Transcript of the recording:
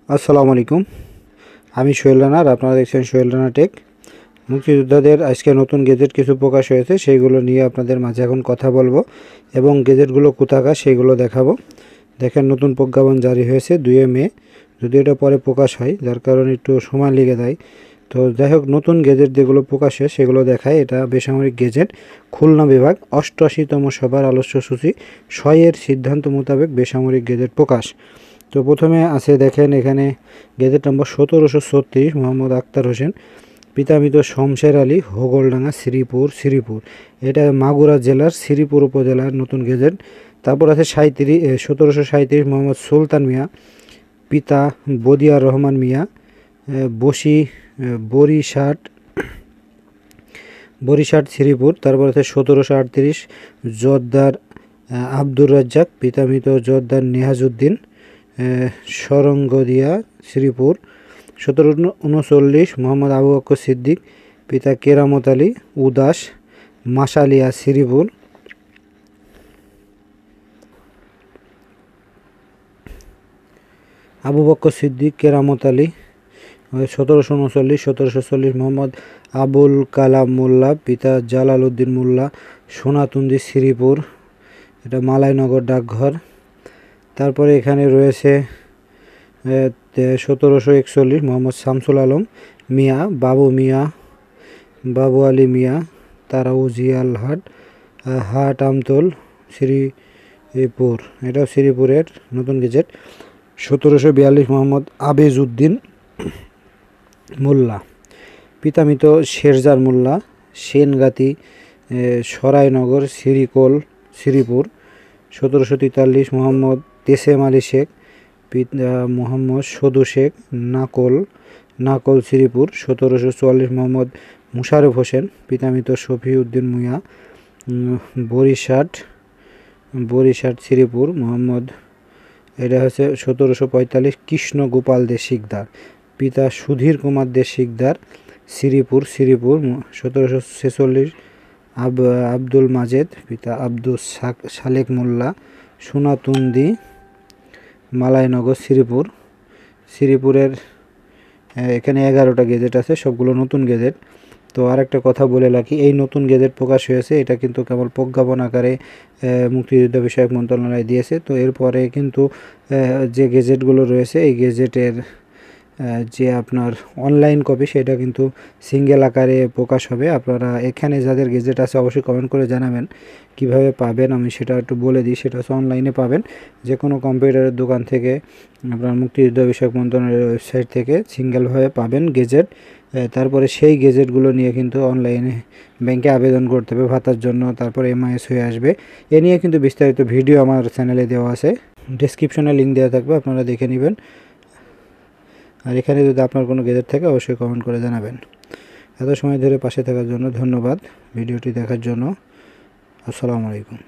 আসসালামু আলাইকুম। আমি সোহেল রানা আর আপনারা দেখছেন সোহেল রানা টেক। মুক্তিযোদ্ধাদের আজকে নতুন গেজেট কিছু প্রকাশ হয়েছে, সেইগুলো নিয়ে আপনাদের মাঝে এখন কথা বলবো এবং গেজেটগুলো কোথাকার সেইগুলো দেখাবো। দেখেন, নতুন প্রজ্ঞাপন জারি হয়েছে 2 মে, যদি এটা পরে প্রকাশ হয় যার কারণে একটু সময় লেগে যায়। তো যাই হোক, নতুন গেজেট যেগুলো প্রকাশ হয় সেগুলো দেখায়। এটা বেসামরিক গেজেট, খুলনা বিভাগ 88তম সভার আলোচ্যসূচি 6 সিদ্ধান্ত মোতাবেক বেসামরিক গেজেট প্রকাশ। তো প্রথমে আছে, দেখেন এখানে গেজেট নম্বর 1736, মোহাম্মদ আক্তার হোসেন, পিতা মৃত শমশের আলী, হোগলডাঙ্গা, শ্রীপুর। এটা মাগুরা জেলার শ্রীপুর উপজেলার নতুন গেজেট। তারপর আছে 1737, মোহাম্মদ সুলতান মিয়া, পিতা বদিয়ার রহমান মিয়া, বরিশাট শ্রীপুর। তারপর আছে 1738, জোদ্দার আব্দুর রাজ্জাক, পিতা মৃত জোদ্দার নেহাজউদ্দিন, সরঙ্গদিয়া শ্রীপুর। 1739, মোহাম্মদ আবু বকর সিদ্দিক, পিতা কেরামত আলী, উদাস, মাসালিয়া শ্রীপুর। আবু বকর সিদ্দিক, কেরামত আলী। 1739, মোহাম্মদ আবুল কালাম মোল্লা, পিতা জালাল উদ্দিন মোল্লা, সোনাতুন্দি শ্রীপুর। এটা মালাইনগর ডাকঘর। তারপরে এখানে রয়েছে 1741, মোহাম্মদ শামসুল আলম মিয়া, বাবু আলী মিয়া, তারাউজিয়াল হাট আমতল শ্রীপুর। এটাও শ্রীপুরের নতুন গেজেট। 1742, মোহাম্মদ আবেজ উদ্দিন মোল্লা, পিতা মৃত শেরজার মোল্লা, সেনগাতি সরাইনগর শ্রীপুর। 1743, মোহাম্মদ তেসেম আলী শেখ, পিতা মোহাম্মদ সদু শেখ, নাকল শ্রীপুর। 1744, মোহাম্মদ মুশারফ হোসেন, পিতা মৃত শফি উদ্দিন মুয়া, বরিশাট শ্রীপুর। মোহাম্মদ এটা হচ্ছে 1745, কৃষ্ণ গোপাল দে শিকদার, পিতা সুধীর কুমার দে শিকদার, শ্রীপুর। 1746, আব্দুল মাজেদ, পিতা আব্দুল সালেক মোল্লা, সোনাতুন্দি মালাইনগর শ্রীপুরের। এখানে 11টা গেজেট আছে, সবগুলো নতুন গেজেট। তো আর একটা কথা বলে রাখি, এই নতুন গেজেট প্রকাশ হয়েছে, এটা কিন্তু কেবল প্রজ্ঞাপন আকারে মুক্তিযুদ্ধ বিষয়ক মন্ত্রণালয় দিয়েছে। তো এরপরে কিন্তু যে গেজেটগুলো রয়েছে, এই গেজেটের যে আপনার অনলাইন কপি সেটা কিন্তু সিঙ্গেল আকারে প্রকাশ হবে। আপনারা এখানে যাদের গেজেট আছে অবশ্যই কমেন্ট করে জানাবেন কিভাবে পাবেন। আমি সেটা একটু বলে দিই, সেটা হচ্ছে অনলাইনে পাবেন যে কোনো কম্পিউটারের দোকান থেকে, আপনার মুক্তিযুদ্ধ বিষয়ক মন্ত্রণালয়ের ওয়েবসাইট থেকে সিঙ্গেলভাবে পাবেন গেজেট। তারপরে সেই গেজেটগুলো নিয়ে কিন্তু অনলাইনে ব্যাংকে আবেদন করতে হবে ভাতার জন্য, তারপরে এমআইএস হয়ে আসবে। এ নিয়ে কিন্তু বিস্তারিত ভিডিও আমার চ্যানেলে দেওয়া আছে, ডেসক্রিপশনে লিঙ্ক দেওয়া থাকবে, আপনারা দেখে নেবেন। আর এখানে যদি আপনার কোনো গেজেট থাকে অবশ্যই কমেন্ট করে জানাবেন। এত সময় ধরে পাশে থাকার জন্য ধন্যবাদ, ভিডিওটি দেখার জন্য। আসসালামু আলাইকুম।